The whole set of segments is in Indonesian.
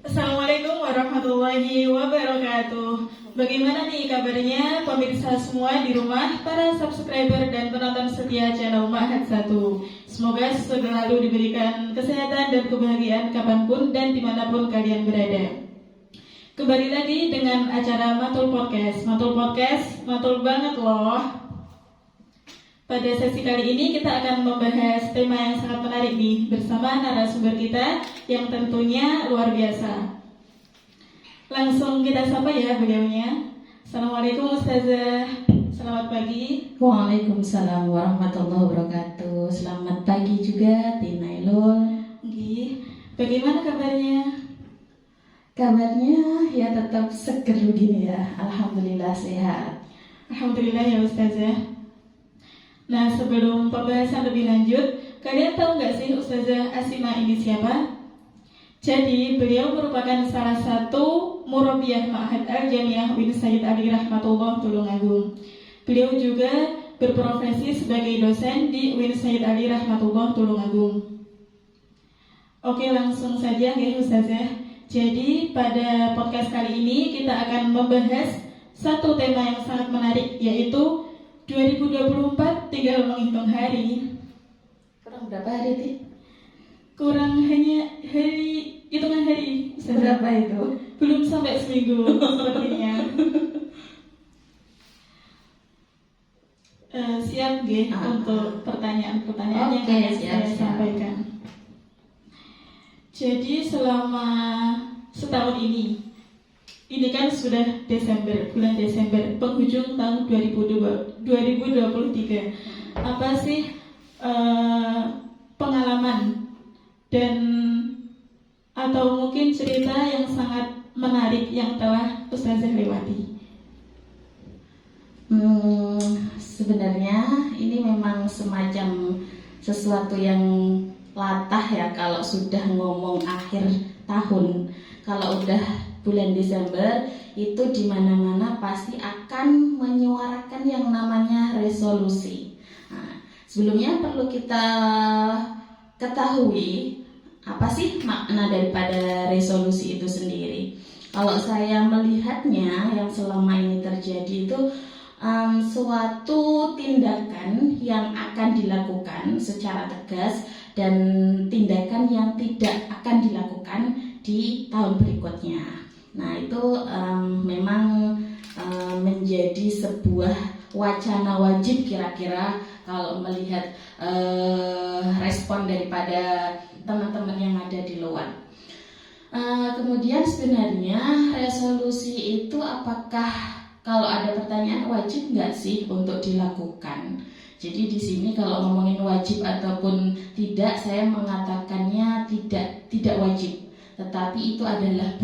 Assalamualaikum warahmatullahi wabarakatuh. Bagaimana nih kabarnya pemirsa semua di rumah, para subscriber dan penonton setia channel Ma'had 1. Semoga selalu diberikan kesehatan dan kebahagiaan kapanpun dan dimanapun kalian berada. Kembali lagi dengan acara Matul Podcast. Matul Podcast, matul banget loh. Pada sesi kali ini kita akan membahas tema yang sangat menarik nih bersama narasumber kita yang tentunya luar biasa. Langsung kita sapa ya beliaunya. Assalamualaikum Ustazah. Selamat pagi. Waalaikumsalam warahmatullahi wabarakatuh. Selamat pagi juga Tinailul. Bagaimana kabarnya? Kabarnya ya tetap seger begini ya. Alhamdulillah sehat. Alhamdulillah ya Ustazah. Nah, sebelum pembahasan lebih lanjut, kalian tahu nggak sih Ustazah Asima ini siapa? Jadi, beliau merupakan salah satu murabbiyah Ma'had Al-Jamiah Uin Sayyid Ali Rahmatullah Tulungagung. Beliau juga berprofesi sebagai dosen di Uin Sayyid Ali Rahmatullah Tulungagung. Oke, langsung saja ya Ustazah. Jadi, pada podcast kali ini kita akan membahas satu tema yang sangat menarik, yaitu 2024 tinggal menghitung hari. Kurang berapa hari Ti? Kurang hanya hitungan hari. Berapa itu? Belum sampai seminggu sepertinya. Siap G untuk pertanyaan-pertanyaan yang akan saya sampaikan. Jadi selama setahun ini kan sudah Desember, bulan Desember, penghujung tahun 2023. Apa sih pengalaman dan atau mungkin cerita yang sangat menarik yang telah Ustazah lewati? Sebenarnya ini memang semacam sesuatu yang latah ya kalau sudah ngomong akhir tahun. Kalau udah bulan Desember itu di mana-mana pasti akan menyuarakan yang namanya resolusi. Nah, sebelumnya perlu kita ketahui apa sih makna daripada resolusi itu sendiri. Kalau saya melihatnya yang selama ini terjadi itu suatu tindakan yang akan dilakukan secara tegas dan tindakan yang tidak akan dilakukan di tahun berikutnya. Nah itu memang menjadi sebuah wacana wajib kira-kira kalau melihat respon daripada teman-teman yang ada di luar. Kemudian sebenarnya resolusi itu apakah kalau ada pertanyaan wajib nggak sih untuk dilakukan? Jadi di sini kalau ngomongin wajib ataupun tidak, saya mengatakannya tidak wajib, tetapi itu adalah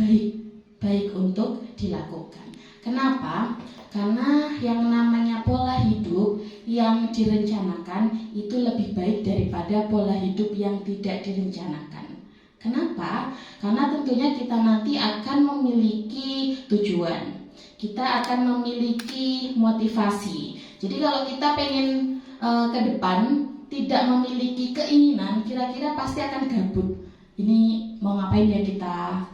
baik untuk dilakukan. Kenapa? Karena yang namanya pola hidup yang direncanakan itu lebih baik daripada pola hidup yang tidak direncanakan. Kenapa? Karena tentunya kita nanti akan memiliki tujuan. Kita akan memiliki motivasi. Jadi kalau kita pengen ke depan tidak memiliki keinginan, kira-kira pasti akan gabut. Ini mau ngapain ya kita,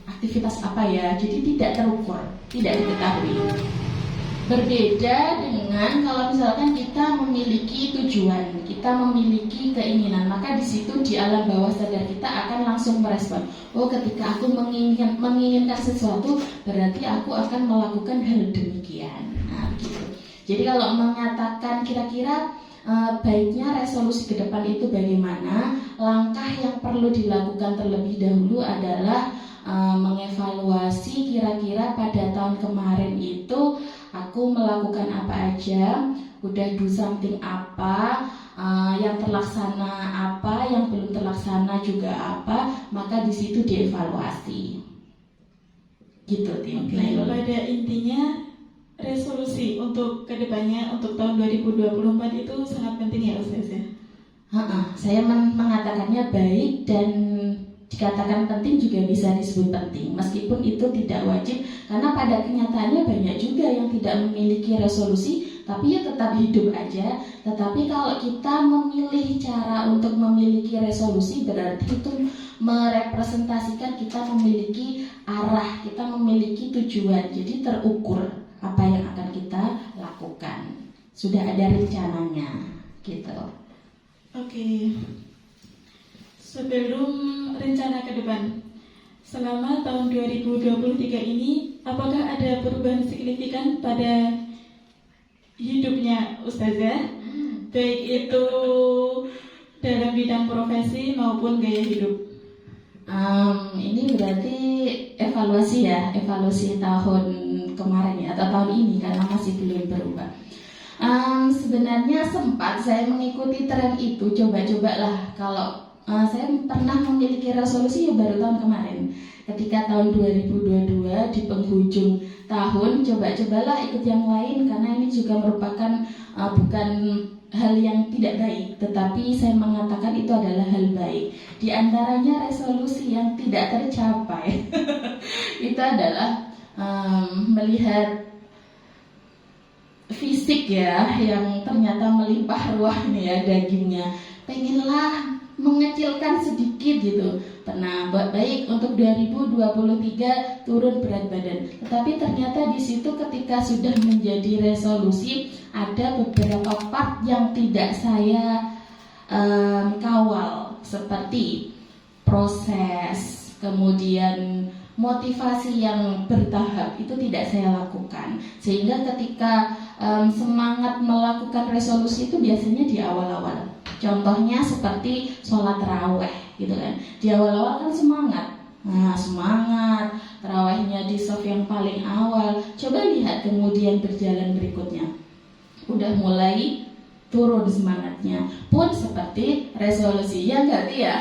aktivitas apa ya? Jadi tidak terukur, tidak diketahui. Berbeda dengan kalau misalkan kita memiliki tujuan, kita memiliki keinginan, maka di situ di alam bawah sadar kita akan langsung merespon. Oh, ketika aku menginginkan sesuatu, berarti aku akan melakukan hal demikian. Nah, gitu. Jadi kalau mengatakan kira-kira baiknya resolusi ke depan itu bagaimana, langkah yang perlu dilakukan terlebih dahulu adalah mengevaluasi kira-kira pada tahun kemarin itu aku melakukan apa aja, udah do something apa, yang terlaksana apa, yang belum terlaksana juga apa, maka di situ dievaluasi. Gitu Tim. Pada intinya resolusi untuk kedepannya untuk tahun 2024 itu sangat penting ya Ustazah. Saya mengatakannya baik dan dikatakan penting juga bisa disebut penting meskipun itu tidak wajib, karena pada kenyataannya banyak juga yang tidak memiliki resolusi tapi ya tetap hidup aja. Tetapi kalau kita memilih cara untuk memiliki resolusi, berarti itu merepresentasikan kita memiliki arah, kita memiliki tujuan, jadi terukur apa yang akan kita lakukan, sudah ada rencananya gitu. Oke. Sebelum rencana ke depan, selama tahun 2023 ini, apakah ada perubahan signifikan pada hidupnya Ustazah? Baik itu dalam bidang profesi maupun gaya hidup. Ini berarti evaluasi ya, evaluasi tahun kemarin ya, atau tahun ini karena masih belum berubah. Sebenarnya sempat saya mengikuti tren itu, coba-cobalah. Kalau saya pernah memiliki resolusi ya baru tahun kemarin, ketika tahun 2022 di penghujung tahun, coba-cobalah ikut yang lain karena ini juga merupakan bukan hal yang tidak baik, tetapi saya mengatakan itu adalah hal baik. Di antaranya resolusi yang tidak tercapai itu adalah melihat fisik ya yang ternyata melimpah ruah nih ya dagingnya, pengenlah mengecilkan sedikit gitu. Pernah baik untuk 2023 turun berat badan, tetapi ternyata di situ ketika sudah menjadi resolusi ada beberapa part yang tidak saya kawal, seperti proses, kemudian motivasi yang bertahap itu tidak saya lakukan, sehingga ketika semangat melakukan resolusi itu biasanya di awal-awal. Contohnya seperti sholat taraweh gitu kan, di awal-awal kan semangat, semangat tarawehnya di shaf yang paling awal. Coba lihat kemudian berjalan berikutnya, udah mulai turun semangatnya, pun seperti resolusi ya enggak ya.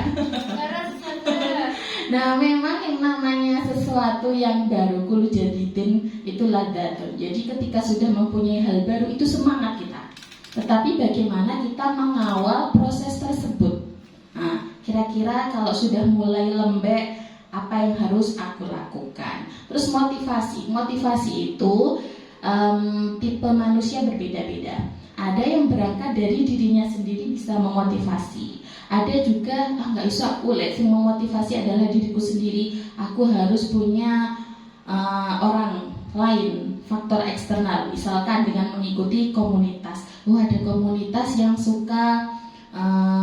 Nah memang yang namanya sesuatu yang baru kulu jadidin itu ladatun. Jadi ketika sudah mempunyai hal baru itu semangat kita. Tetapi bagaimana kita mengawal proses tersebut? Nah, kira-kira kalau sudah mulai lembek, apa yang harus aku lakukan? Terus motivasi itu tipe manusia berbeda-beda. Ada yang berangkat dari dirinya sendiri bisa memotivasi. Ada juga nggak bisa aku lihat yang memotivasi adalah diriku sendiri. Aku harus punya orang lain, faktor eksternal, misalkan dengan mengikuti komunitas. Ada komunitas yang suka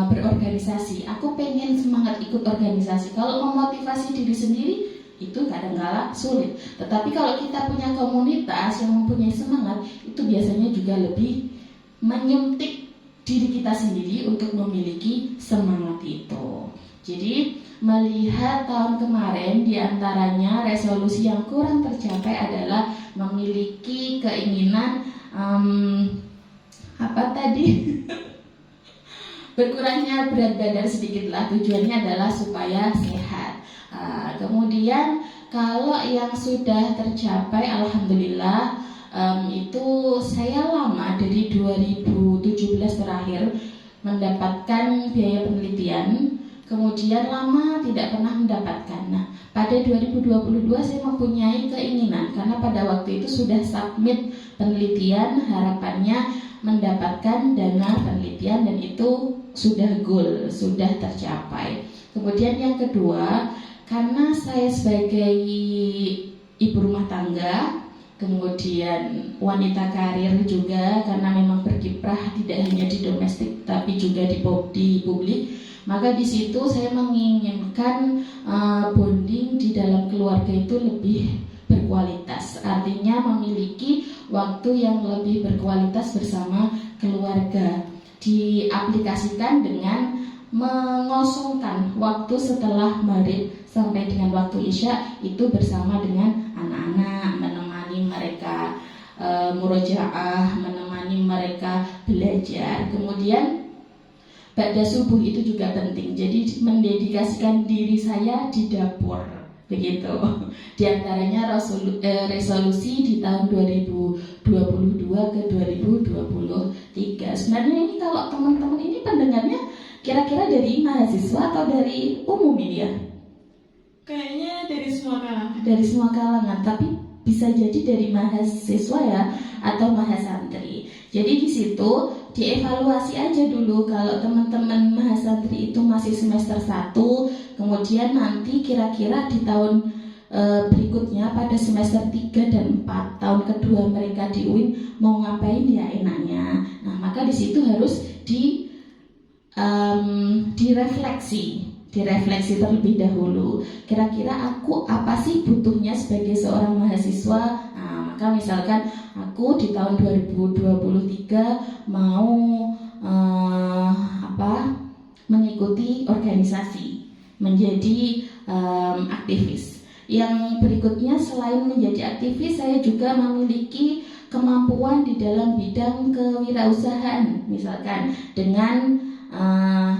berorganisasi, aku pengen semangat ikut organisasi. Kalau memotivasi diri sendiri itu kadang-kala sulit. Tetapi kalau kita punya komunitas yang mempunyai semangat, itu biasanya juga lebih menyuntik diri kita sendiri untuk memiliki semangat itu. Jadi melihat tahun kemarin, diantaranya resolusi yang kurang tercapai adalah memiliki keinginan berkurangnya berat badan sedikitlah. Tujuannya adalah supaya sehat. Kemudian kalau yang sudah tercapai, alhamdulillah, itu saya lama dari 2017 terakhir mendapatkan biaya penelitian. Kemudian lama tidak pernah mendapatkan. Nah, pada 2022 saya mempunyai keinginan, karena pada waktu itu sudah submit penelitian, harapannya mendapatkan dana penelitian, dan itu sudah goal, sudah tercapai. Kemudian yang kedua, karena saya sebagai ibu rumah tangga, kemudian wanita karir juga, karena memang berkiprah tidak hanya di domestik tapi juga di publik, maka di situ saya menginginkan bonding di dalam keluarga itu lebih berkualitas. Artinya memiliki waktu yang lebih berkualitas bersama keluarga. Diaplikasikan dengan mengosongkan waktu setelah maghrib sampai dengan waktu isya itu bersama dengan anak-anak, menemani mereka murojaah, menemani mereka belajar. Kemudian pada subuh itu juga penting. Jadi mendedikasikan diri saya di dapur, begitu. Di antaranya resolusi di tahun 2022 ke 2023. Sebenarnya ini kalau teman-teman ini pendengarnya kira-kira dari mahasiswa atau dari umum ini ya? Kayaknya dari semua kalangan. Dari semua kalangan, tapi bisa jadi dari mahasiswa ya atau mahasantri. Jadi di situ dievaluasi aja dulu kalau teman-teman mahasantri itu masih semester 1, kemudian nanti kira-kira di tahun berikutnya pada semester 3 dan 4 tahun kedua mereka di UIN mau ngapain ya enaknya. Nah, maka di situ harus direfleksi terlebih dahulu. Kira-kira aku apa sih butuhnya sebagai seorang mahasiswa? Nah, maka misalkan aku di tahun 2023 mau mengikuti organisasi, menjadi aktivis. Yang berikutnya selain menjadi aktivis, saya juga memiliki kemampuan di dalam bidang kewirausahaan, misalkan dengan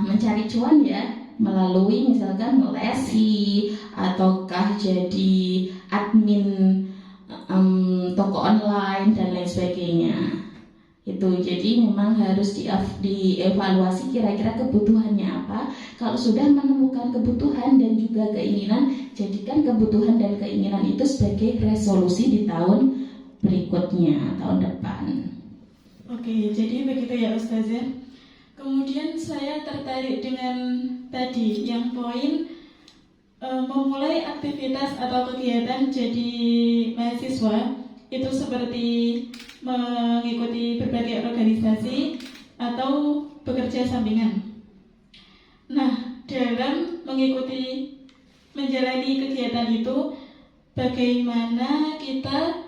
mencari cuan ya, melalui misalkan melesi ataukah jadi admin toko online dan lain sebagainya. Itu jadi memang harus dievaluasi kira-kira kebutuhannya apa. Kalau sudah menemukan kebutuhan dan juga keinginan, jadikan kebutuhan dan keinginan itu sebagai resolusi di tahun berikutnya, tahun depan. Oke, jadi begitu ya Ustazah. Kemudian saya tertarik dengan tadi yang poin memulai aktivitas atau kegiatan jadi mahasiswa itu seperti mengikuti berbagai organisasi atau bekerja sampingan. Nah, dalam menjalani kegiatan itu, bagaimana kita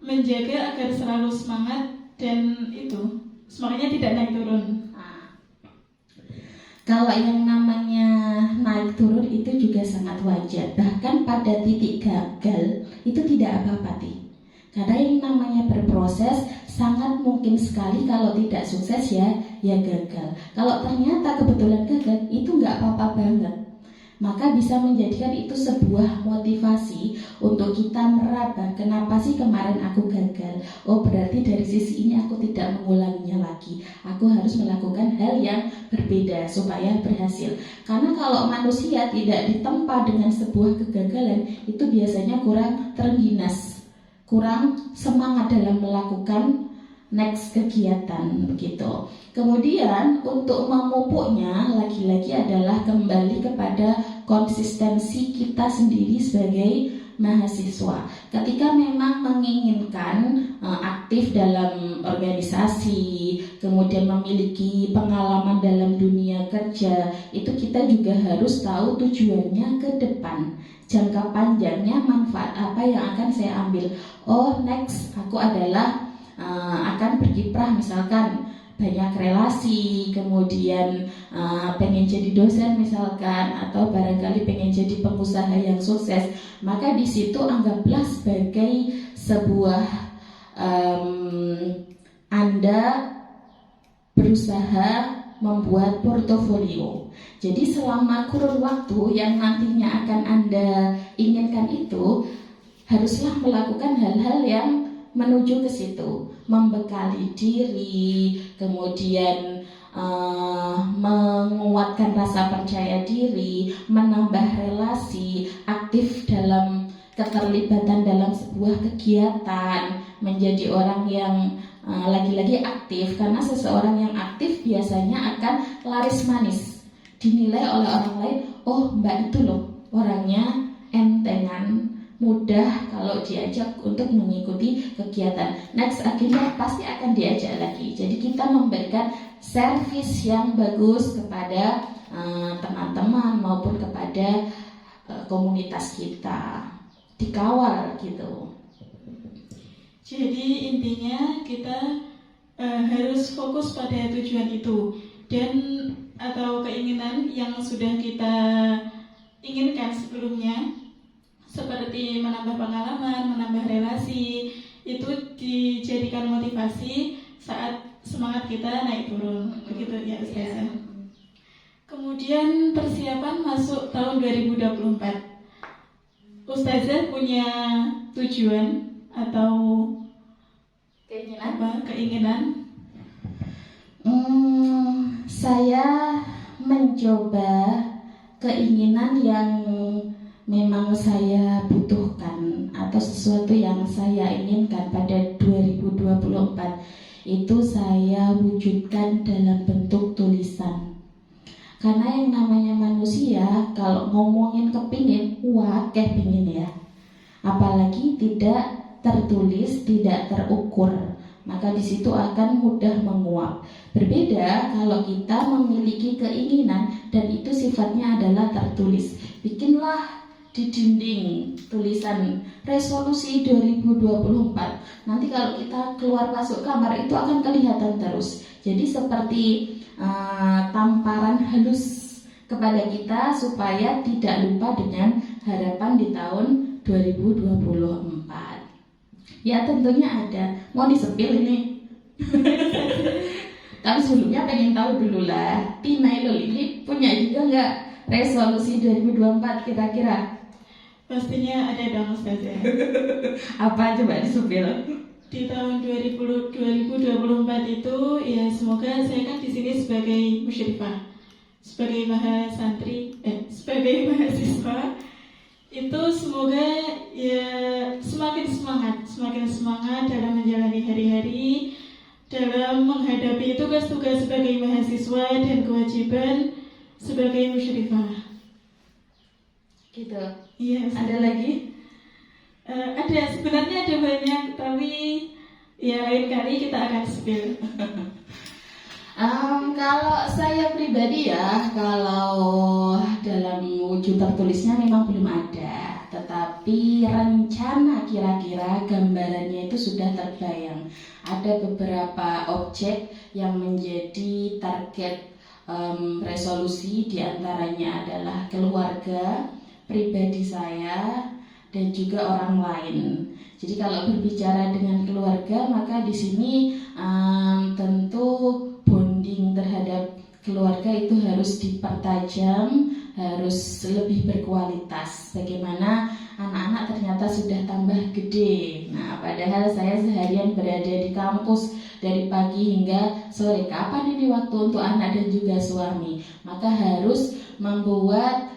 menjaga agar selalu semangat dan itu semangatnya tidak naik turun. Kalau yang namanya naik turun itu juga sangat wajar. Bahkan pada titik gagal itu tidak apa-apa, karena yang namanya berproses sangat mungkin sekali kalau tidak sukses ya gagal. Kalau ternyata kebetulan gagal itu nggak apa-apa banget. Maka bisa menjadikan itu sebuah motivasi untuk kita meraba, kenapa sih kemarin aku gagal? Oh, berarti dari sisi ini aku tidak mengulanginya lagi. Aku harus melakukan hal yang berbeda supaya berhasil. Karena kalau manusia tidak ditempa dengan sebuah kegagalan, itu biasanya kurang terengginas, kurang semangat dalam melakukan next kegiatan begitu. Kemudian untuk memupuknya lagi-lagi adalah kembali kepada konsistensi kita sendiri sebagai mahasiswa. Ketika memang menginginkan aktif dalam organisasi, kemudian memiliki pengalaman dalam dunia kerja, itu kita juga harus tahu tujuannya ke depan. Jangka panjangnya manfaat apa yang akan saya ambil. Oh, next aku adalah akan berkiprah misalkan banyak relasi, kemudian pengen jadi dosen misalkan, atau barangkali pengen jadi pengusaha yang sukses, maka di situ anggaplah sebagai sebuah Anda berusaha membuat portofolio. Jadi selama kurun waktu yang nantinya akan Anda inginkan itu, haruslah melakukan hal-hal yang menuju ke situ, membekali diri, kemudian menguatkan rasa percaya diri, menambah relasi, aktif dalam keterlibatan dalam sebuah kegiatan, menjadi orang yang lagi-lagi aktif, karena seseorang yang aktif biasanya akan laris manis, dinilai oleh orang lain, oh mbak itu loh orangnya entengan, mudah kalau diajak untuk mengikuti kegiatan. Next akhirnya pasti akan diajak lagi. Jadi kita memberikan servis yang bagus kepada teman-teman maupun kepada komunitas kita, dikawal gitu. Jadi intinya kita harus fokus pada tujuan itu dan atau keinginan yang sudah kita inginkan sebelumnya, seperti menambah pengalaman, menambah relasi, itu dijadikan motivasi saat semangat kita naik turun, begitu ya Ustazah. Kemudian persiapan masuk tahun 2024, Ustazah punya tujuan atau keinginan? Saya mencoba keinginan yang memang saya butuhkan atau sesuatu yang saya inginkan pada 2024. itu saya wujudkan dalam bentuk tulisan. Karena yang namanya manusia kalau ngomongin kepingin, wakeh pingin ya. Apalagi tidak tertulis, tidak terukur, maka di situ akan mudah menguap. Berbeda kalau kita memiliki keinginan dan itu sifatnya adalah tertulis. Bikinlah di dinding tulisan resolusi 2024. Nanti kalau kita keluar masuk kamar itu akan kelihatan terus. Jadi seperti tamparan halus kepada kita supaya tidak lupa dengan harapan di tahun 2024. Ya tentunya ada. Mau disepil ini? Tapi sebelumnya pengen tahu dulu lah, Tina ini punya juga nggak resolusi 2024 kira-kira? Pastinya ada dong Ustazah. Apa coba disepil? Di tahun 2024 itu ya semoga saya kan di sini sebagai musyrifah, sebagai sebagai mahasiswa itu semoga ya semakin semangat dalam menjalani hari-hari, dalam menghadapi tugas-tugas sebagai mahasiswa dan kewajiban sebagai musyrifah. Gitu. Iya. Ada lagi? Ada, sebenarnya ada banyak, tapi ya lain kali kita akan spill. Kalau saya pribadi ya, kalau dalam wujud tertulisnya memang belum ada, tetapi rencana kira-kira gambarannya itu sudah terbayang. Ada beberapa objek yang menjadi target resolusi, diantaranya adalah keluarga, pribadi saya, dan juga orang lain. Jadi kalau berbicara dengan keluarga, maka di sini tentu bonding terhadap keluarga itu harus dipertajam, harus lebih berkualitas. Bagaimana anak-anak ternyata sudah tambah gede. Nah, padahal saya seharian berada di kampus dari pagi hingga sore. Kapan ini waktu untuk anak dan juga suami? Maka harus membuat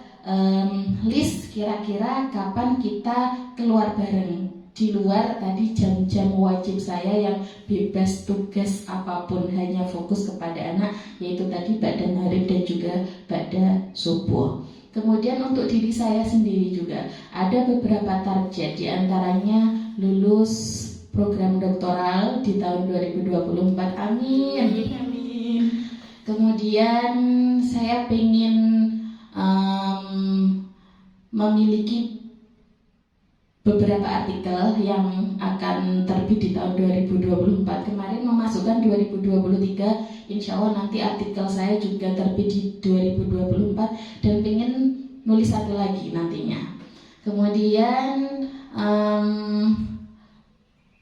list kira-kira kapan kita keluar bareng di luar tadi jam-jam wajib saya yang bebas tugas apapun, hanya fokus kepada anak, yaitu tadi ba'da maghrib dan juga ba'da subuh. Kemudian untuk diri saya sendiri juga ada beberapa target, diantaranya lulus program doktoral di tahun 2024, amin. Kemudian saya ingin memiliki beberapa artikel yang akan terbit di tahun 2024. Kemarin memasukkan 2023, insya Allah nanti artikel saya juga terbit di 2024 dan pengen nulis satu lagi nantinya. Kemudian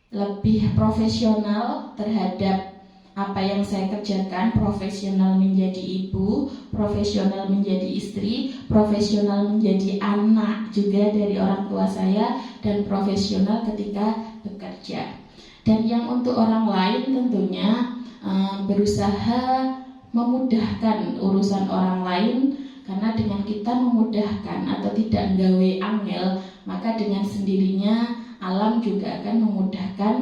lebih profesional terhadap apa yang saya kerjakan, profesional menjadi ibu, profesional menjadi istri, profesional menjadi anak juga dari orang tua saya, dan profesional ketika bekerja. Dan yang untuk orang lain tentunya berusaha memudahkan urusan orang lain, karena dengan kita memudahkan atau tidak nggawe angel, maka dengan sendirinya alam juga akan memudahkan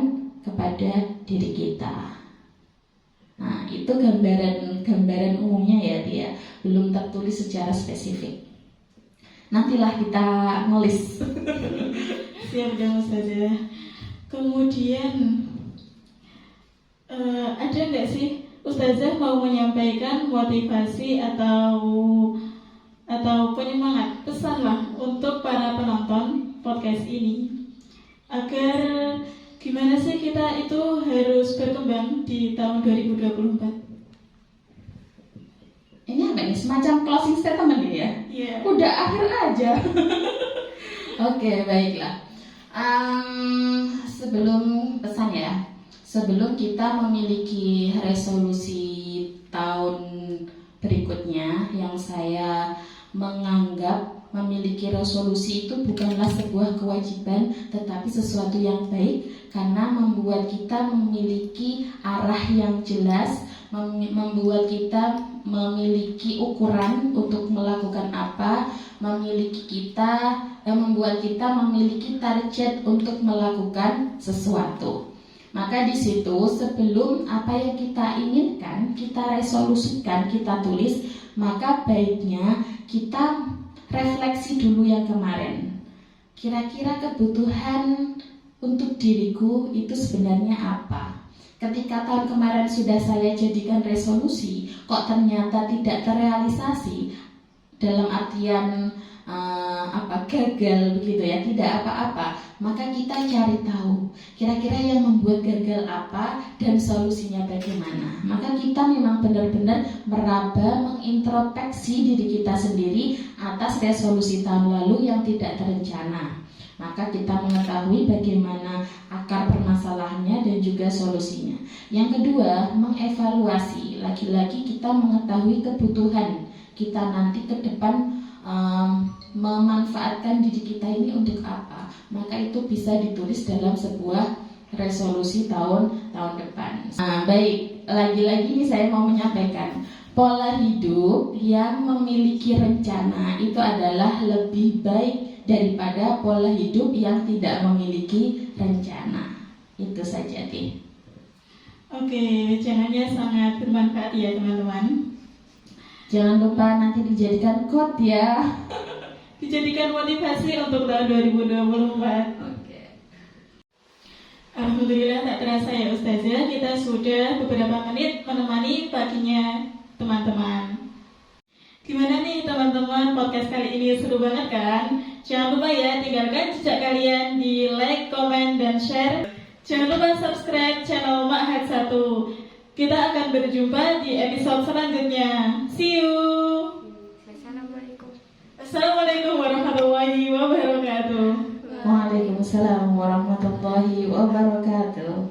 kepada diri kita. Nah, itu gambaran umumnya ya dia, belum tertulis secara spesifik. Nantilah kita nulis. Siap dong Ustazah. Kemudian ada nggak sih Ustazah mau menyampaikan motivasi atau penyemangat, pesan lah untuk para penonton podcast ini agar gimana sih kita itu harus berkembang di tahun 2024? Ini apa nih? Semacam closing statement ini ya? Iya. Udah akhir aja. Oke, baiklah. Sebelum pesan ya, sebelum kita memiliki resolusi tahun berikutnya, yang saya menganggap memiliki resolusi itu bukanlah sebuah kewajiban, tetapi sesuatu yang baik, karena membuat kita memiliki arah yang jelas, membuat kita memiliki ukuran untuk melakukan apa, membuat kita memiliki target untuk melakukan sesuatu. Maka di situ sebelum apa yang kita inginkan, kita resolusikan, kita tulis, maka baiknya kita refleksi dulu yang kemarin. Kira-kira kebutuhan untuk diriku itu sebenarnya apa? Ketika tahun kemarin sudah saya jadikan resolusi, kok ternyata tidak terrealisasi, dalam artian gagal begitu ya, tidak apa-apa, maka kita cari tahu kira-kira yang membuat gagal apa dan solusinya bagaimana. Maka kita memang benar-benar meraba, mengintrospeksi diri kita sendiri atas resolusi tahun lalu yang tidak terencana. Maka kita mengetahui bagaimana akar permasalahannya dan juga solusinya. Yang kedua, mengevaluasi. Lagi-lagi kita mengetahui kebutuhan kita nanti ke depan, memanfaatkan diri kita ini untuk apa. Maka itu bisa ditulis dalam sebuah resolusi tahun depan. Nah, baik, lagi-lagi ini saya mau menyampaikan, pola hidup yang memiliki rencana itu adalah lebih baik daripada pola hidup yang tidak memiliki rencana. Itu saja deh. Oke, rencananya sangat bermanfaat ya teman-teman. Jangan lupa nanti dijadikan quote ya. Dijadikan motivasi untuk tahun 2024. Oke. Alhamdulillah tak terasa ya Ustazah, kita sudah beberapa menit menemani paginya teman-teman. Gimana nih teman-teman, podcast kali ini seru banget kan? Jangan lupa ya, tinggalkan jejak kalian di like, komen, dan share. Jangan lupa subscribe channel Ma'had 1. Kita akan berjumpa di episode selanjutnya. See you. Assalamualaikum warahmatullahi wabarakatuh. Waalaikumsalam warahmatullahi wabarakatuh.